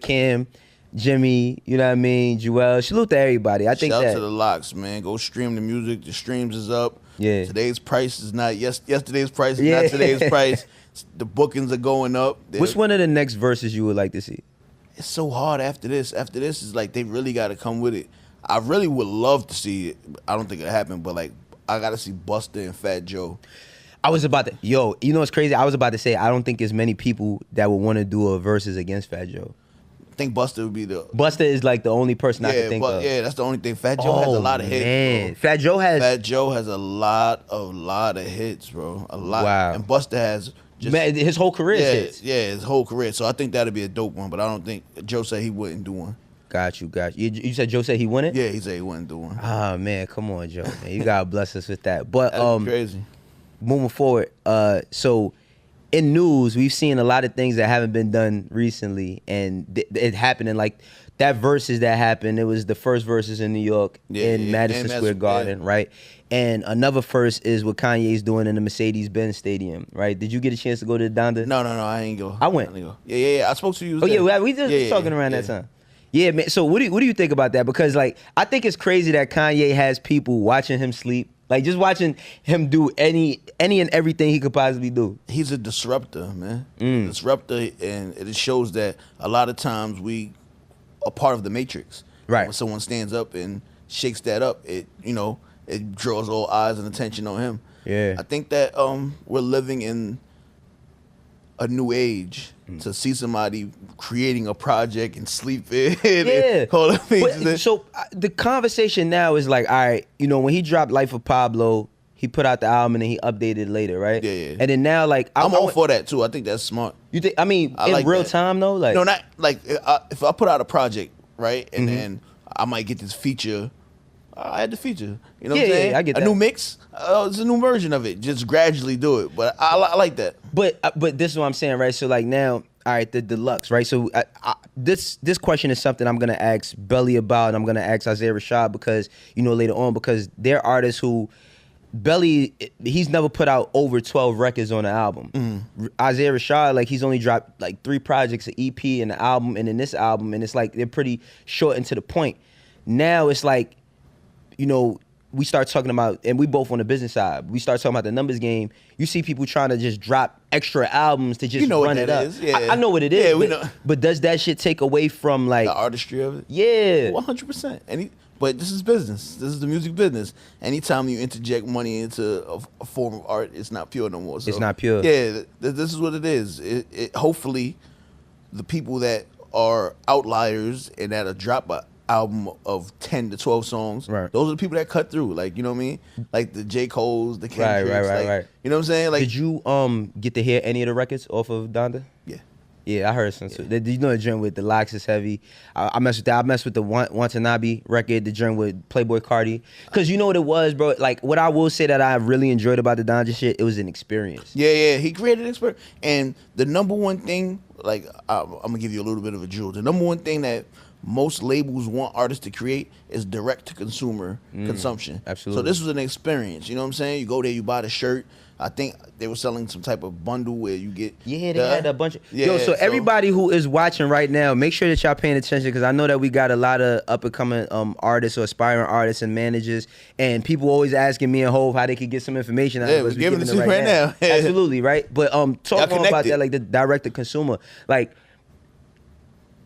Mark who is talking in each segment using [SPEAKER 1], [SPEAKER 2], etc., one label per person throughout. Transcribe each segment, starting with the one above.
[SPEAKER 1] Cam, Jimmy, you know what I mean, Joel. Salute to everybody. I think
[SPEAKER 2] Shout out
[SPEAKER 1] that
[SPEAKER 2] to the locks, man. Go stream the music. The streams is up.
[SPEAKER 1] Yeah.
[SPEAKER 2] Today's price is not yesterday's price is
[SPEAKER 1] Yeah.
[SPEAKER 2] not today's price. The bookings are going up.
[SPEAKER 1] What's one of the next verses you would like to see?
[SPEAKER 2] It's so hard after this. After this is like they really got to come with it. I really would love to see it. I don't think it'll happen, but like I got to see Busta and Fat Joe.
[SPEAKER 1] I was about to, you know what's crazy? I was about to say, I don't think there's many people that would want to do a versus against Fat Joe.
[SPEAKER 2] I think Busta would be the...
[SPEAKER 1] Busta is like the only person I can think of.
[SPEAKER 2] Yeah, that's the only thing. Fat Joe has a lot of hits,
[SPEAKER 1] man.
[SPEAKER 2] bro.
[SPEAKER 1] Fat Joe has
[SPEAKER 2] a lot of hits, bro. A lot.
[SPEAKER 1] Wow.
[SPEAKER 2] And Busta has... Just,
[SPEAKER 1] man, his whole career hits.
[SPEAKER 2] Yeah, his whole career. So I think that'd be a dope one, but I don't think... Joe said he wouldn't do one.
[SPEAKER 1] Got you. You said Joe said he wouldn't?
[SPEAKER 2] Yeah, he said he wouldn't do one.
[SPEAKER 1] Ah, man, come on, Joe. Man, you gotta bless us with that. But
[SPEAKER 2] That'd be crazy.
[SPEAKER 1] Moving forward, so in news, we've seen a lot of things that haven't been done recently, and it happened in like that versus that happened. It was the first versus in New York in Madison Square Garden, right? And another first is what Kanye's doing in the Mercedes-Benz Stadium, right? Did you get a chance to go to the Donda?
[SPEAKER 2] No, I ain't go.
[SPEAKER 1] I went.
[SPEAKER 2] Yeah. I spoke to you.
[SPEAKER 1] Oh yeah, we just talking around that time. Yeah, man. So what do you think about that? Because like I think it's crazy that Kanye has people watching him sleep. Like just watching him do any and everything he could possibly do.
[SPEAKER 2] He's a disruptor, man. Disruptor, and it shows that a lot of times we are part of the matrix.
[SPEAKER 1] Right.
[SPEAKER 2] When someone stands up and shakes that up, it draws all eyes and attention on him.
[SPEAKER 1] Yeah.
[SPEAKER 2] I think that we're living in a new age to see somebody creating a project and sleep in.
[SPEAKER 1] Yeah.
[SPEAKER 2] And
[SPEAKER 1] so the conversation now is like, all right, when he dropped Life of Pablo, he put out the album and then he updated it later, right?
[SPEAKER 2] Yeah.
[SPEAKER 1] And then now, like,
[SPEAKER 2] I'm all for that too. I think that's smart.
[SPEAKER 1] You think? I mean, in
[SPEAKER 2] like
[SPEAKER 1] real
[SPEAKER 2] that.
[SPEAKER 1] time though, like,
[SPEAKER 2] no, not like if I put out a project, right, and then I might get this feature. I had the feature. You know what I'm saying?
[SPEAKER 1] Yeah, I get that.
[SPEAKER 2] A new mix. It's a new version of it. Just gradually do it. But I like that.
[SPEAKER 1] But this is what I'm saying, right? So like now, all right, the deluxe, right? So this question is something I'm gonna ask Belly about, and I'm gonna ask Isaiah Rashad because later on, because they're artists who Belly, he's never put out over 12 records on an album. Isaiah Rashad, like he's only dropped like 3 projects, an EP and an album, and then this album, and it's like they're pretty short and to the point. Now it's like, we start talking about, and we both on the business side, we start talking about the numbers game. You see people trying to just drop extra albums to just run it up.
[SPEAKER 2] Is. Yeah.
[SPEAKER 1] I know what it is.
[SPEAKER 2] Yeah,
[SPEAKER 1] we know. But does that shit take away from like
[SPEAKER 2] the artistry of it?
[SPEAKER 1] Yeah.
[SPEAKER 2] 100%. But this is business. This is the music business. Anytime you interject money into a form of art, it's not pure no more. So,
[SPEAKER 1] it's not pure.
[SPEAKER 2] Yeah, this is what it is. Hopefully, the people that are outliers and that are drop an album of 10 to 12 songs,
[SPEAKER 1] right,
[SPEAKER 2] those are the people that cut through. Like, you know what I mean? Like the J. Cole's, the Kendricks.
[SPEAKER 1] Right.
[SPEAKER 2] You know what I'm saying? Like,
[SPEAKER 1] did you get to hear any of the records off of Donda?
[SPEAKER 2] Yeah.
[SPEAKER 1] Yeah, I heard some. Yeah. The joint with the Locks is heavy. I messed with that. I messed with the Watanabe record, the joint with Playboy Cardi. Because you know what it was, bro? Like, what I will say that I really enjoyed about the Donda shit, it was an experience.
[SPEAKER 2] Yeah. He created an experience. And the number one thing, like, I'm going to give you a little bit of a jewel. The number one thing that most labels want artists to create is direct-to-consumer consumption.
[SPEAKER 1] Absolutely.
[SPEAKER 2] So this was an experience. You know what I'm saying? You go there, you buy the shirt. I think they were selling some type of bundle where you get...
[SPEAKER 1] Yeah, they had a bunch of...
[SPEAKER 2] Yeah,
[SPEAKER 1] so everybody who is watching right now, make sure that y'all paying attention because I know that we got a lot of up-and-coming artists or aspiring artists and managers, and people always asking me and Hov how they could get some information out of us.
[SPEAKER 2] We're giving it to you right now.
[SPEAKER 1] Absolutely, right? But talk more about that, like the direct-to-consumer. Like,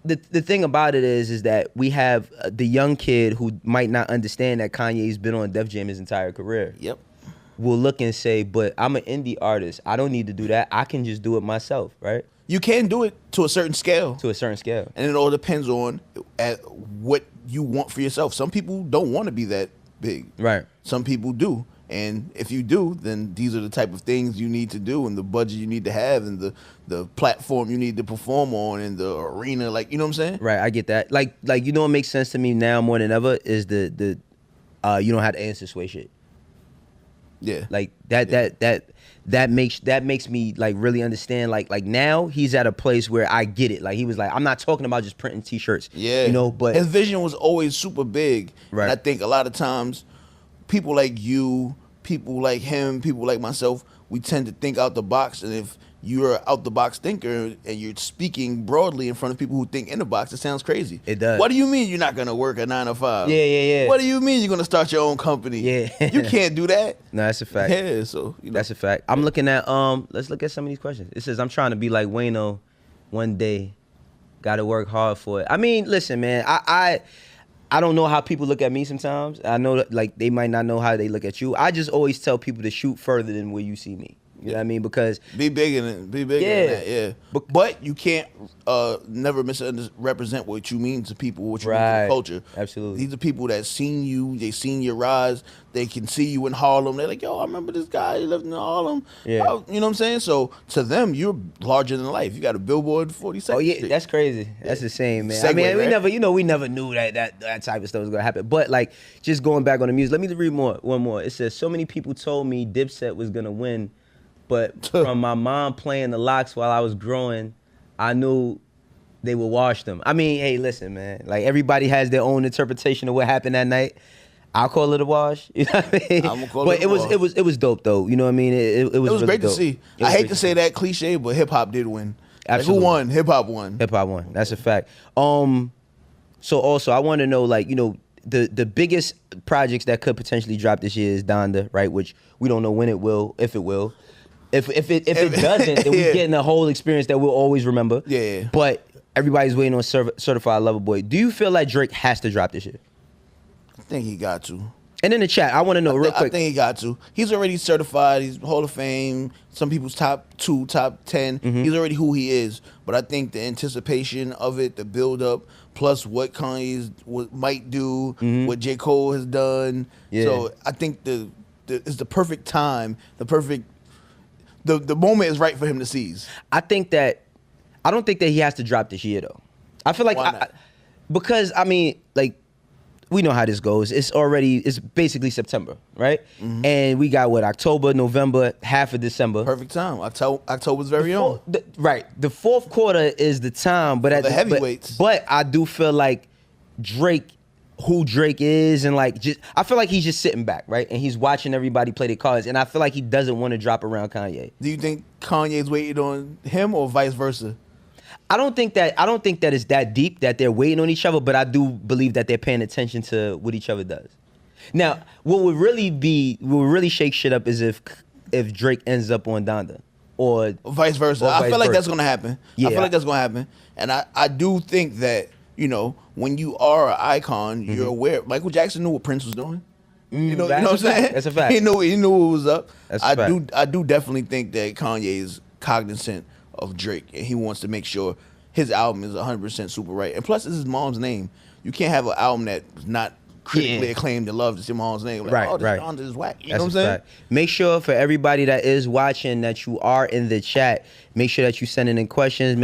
[SPEAKER 1] the thing about it is that we have the young kid who might not understand that Kanye's been on Def Jam his entire career.
[SPEAKER 2] Yep.
[SPEAKER 1] Will look and say, but I'm an indie artist. I don't need to do that. I can just do it myself, right?
[SPEAKER 2] You can do it to a certain scale.
[SPEAKER 1] To a certain scale.
[SPEAKER 2] And it all depends on what you want for yourself. Some people don't want to be that big.
[SPEAKER 1] Right.
[SPEAKER 2] Some people do. And if you do, then these are the type of things you need to do and the budget you need to have and the platform you need to perform on and the arena, like, you know what I'm saying?
[SPEAKER 1] Right, I get that. Like what makes sense to me now more than ever is the you don't have to answer sway shit.
[SPEAKER 2] Yeah.
[SPEAKER 1] Like that makes me like really understand like now he's at a place where I get it. Like he was like, I'm not talking about just printing t-shirts.
[SPEAKER 2] Yeah.
[SPEAKER 1] But
[SPEAKER 2] his vision was always super big.
[SPEAKER 1] Right.
[SPEAKER 2] And I think a lot of times people like you, people like him, people like myself, we tend to think out the box, and if you're out the box thinker and you're speaking broadly in front of people who think in the box. It sounds crazy.
[SPEAKER 1] It does.
[SPEAKER 2] What do you mean you're not gonna work a 9 to 5?
[SPEAKER 1] Yeah.
[SPEAKER 2] What do you mean you're gonna start your own company?
[SPEAKER 1] Yeah.
[SPEAKER 2] You can't do that.
[SPEAKER 1] No, that's a fact.
[SPEAKER 2] Yeah, so
[SPEAKER 1] That's a fact. I'm looking at let's look at some of these questions. It says I'm trying to be like Wayno one day. Gotta work hard for it. I mean, listen, man, I don't know how people look at me sometimes. I know that like they might not know how they look at you. I just always tell people to shoot further than where you see me. You know what I mean? Because
[SPEAKER 2] be bigger than that, yeah. But you can't never misrepresent what you mean to people, what you mean to the culture.
[SPEAKER 1] Absolutely.
[SPEAKER 2] These are people that seen you, they seen your rise, they can see you in Harlem. They're like, yo, I remember this guy, he lived in Harlem.
[SPEAKER 1] Yeah.
[SPEAKER 2] You know what I'm saying? So to them, you're larger than life. You got a billboard 42nd
[SPEAKER 1] oh yeah,
[SPEAKER 2] Street.
[SPEAKER 1] that's crazy. That's insane, man.
[SPEAKER 2] Segue,
[SPEAKER 1] I mean,
[SPEAKER 2] right?
[SPEAKER 1] we never knew that type of stuff was gonna happen. But like, just going back on the music, let me read one more. It says, so many people told me Dipset was gonna win, but from my mom playing the locks while I was growing, I knew they would wash them. I mean, hey, listen, man. Like, everybody has their own interpretation of what happened that night. I'll call it a wash. You know what I mean?
[SPEAKER 2] I'm gonna call
[SPEAKER 1] but
[SPEAKER 2] it a wash.
[SPEAKER 1] it was dope though. You know what I mean? It was
[SPEAKER 2] It was
[SPEAKER 1] really
[SPEAKER 2] great to
[SPEAKER 1] dope.
[SPEAKER 2] see. I hate to say that cliche, but hip hop did win.
[SPEAKER 1] Absolutely.
[SPEAKER 2] Like, who won? Hip hop won.
[SPEAKER 1] Hip hop won. That's a fact. So also I want to know, like, you know, the biggest projects that could potentially drop this year is Donda, right? Which we don't know when it will, if it will. If it doesn't, then we're getting a whole experience that we'll always remember.
[SPEAKER 2] Yeah.
[SPEAKER 1] But everybody's waiting on Certified Lover Boy. Do you feel like Drake has to drop this year?
[SPEAKER 2] I think he got to.
[SPEAKER 1] And in the chat, I want to know real quick.
[SPEAKER 2] I think he got to. He's already certified. He's Hall of Fame. Some people's top 2, top 10.
[SPEAKER 1] Mm-hmm.
[SPEAKER 2] He's already who he is. But I think the anticipation of it, the build up, plus what Kanye might do, what J. Cole has done.
[SPEAKER 1] Yeah.
[SPEAKER 2] So I think it's the perfect time. The moment is right for him to seize.
[SPEAKER 1] I don't think that he has to drop this year though. I feel like
[SPEAKER 2] Why not?
[SPEAKER 1] because I mean, like, we know how this goes. It's basically September, right?
[SPEAKER 2] Mm-hmm.
[SPEAKER 1] And we got October, November, half of December.
[SPEAKER 2] Perfect time. October's very own.
[SPEAKER 1] Right. The fourth quarter is the time, but at
[SPEAKER 2] the heavyweights.
[SPEAKER 1] But I do feel like Drake, who Drake is, and like, I feel like he's just sitting back, right? And he's watching everybody play their cards, and I feel like he doesn't want to drop around Kanye.
[SPEAKER 2] Do you think Kanye's waiting on him or vice versa?
[SPEAKER 1] I don't think that it's that deep that they're waiting on each other, but I do believe that they're paying attention to what each other does. Now, what would really shake shit up is if Drake ends up on Donda, or
[SPEAKER 2] vice versa. I feel like that's gonna happen.
[SPEAKER 1] Yeah.
[SPEAKER 2] I feel like that's gonna happen, and I do think that, you know, when you are an icon, you're aware. Michael Jackson knew what Prince was doing. You know what I'm saying?
[SPEAKER 1] That's a fact.
[SPEAKER 2] He knew what was up.
[SPEAKER 1] That's a fact.
[SPEAKER 2] I do definitely think that Kanye is cognizant of Drake, and he wants to make sure his album is 100% super right. And plus, it's his mom's name. You can't have an album that's not critically acclaimed and loved. It's your mom's name. Like,
[SPEAKER 1] right.
[SPEAKER 2] This Donda is whack. You
[SPEAKER 1] That's
[SPEAKER 2] know what I'm saying?
[SPEAKER 1] fact. Make sure for everybody that is watching that you are in the chat. Make sure that you sending in questions.